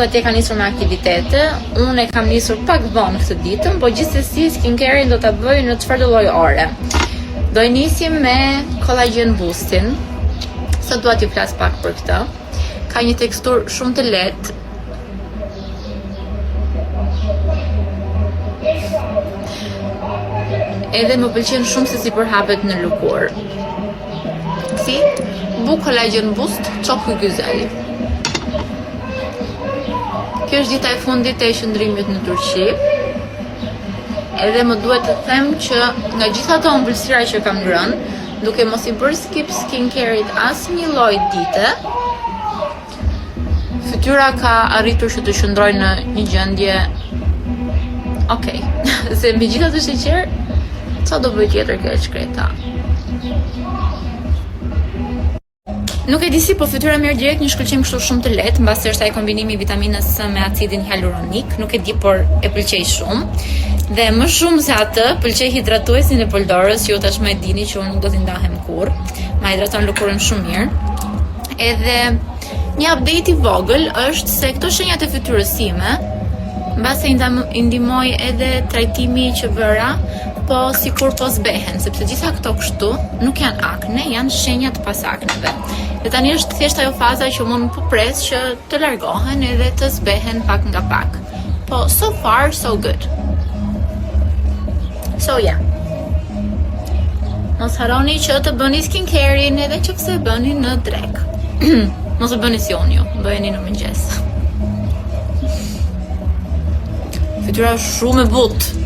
Dhe ti ka nisur me aktivitete, unë e kam nisur pak vonë këtë ditën, po gjithsesi skincare-in do ta bëj në çfarëdo lloj ore. Do i nisim me collagen boostin. Sot dua t'ju flas pak për këtë. Ka një teksturë shumë të lehtë. Edhe më pëlqen shumë se si përhapet në lëkurë. Si? Bu collagen boost, çok güzel. Kjo është dita e fundit e qëndrimit në Turqi. Edhe më duhet të them që nga gjitha ato ëmbëlsira që kam rënë, duke mos i bërë skip skincare-it asnjë lloj dite, fytyra ka arritur që të qëndrojë në një gjendje okay. Se mbi gjitha të sheqer, sa do bëj tjetër kjo e shkreta. Nuk e di si, po fytyra merr direkt një shkëlqim kështu shumë të lehtë, mbasi është ai kombinimi i vitaminës S me acidin hyaluronik, nuk e di, por e pëlqej shumë. Dhe më shumë se atë, pëlqej hidratuesin e Poldorës, ju tashmë e dini që unë nuk do t'i ndahem kurrë. Ma hidraton lëkurën shumë mirë. Edhe një update i vogël është se këto shenjat e fytyrës time, mbase i ndihmoi edhe trajtimi që bëra, po sikur po zbehen, sepse gjitha këto kështu nuk janë akne, janë shenja të pasakneve. Dhe tani është thjesht ajo faza që unë po pres që të largohen edhe të zbehen pak nga pak. Po so far so good. So yeah. Mos harroni që të bëni skincare-in edhe nëse e bëni në drek. Mos e bëni si unë ju, bëjeni në mëngjes. Fytyra shumë e butë.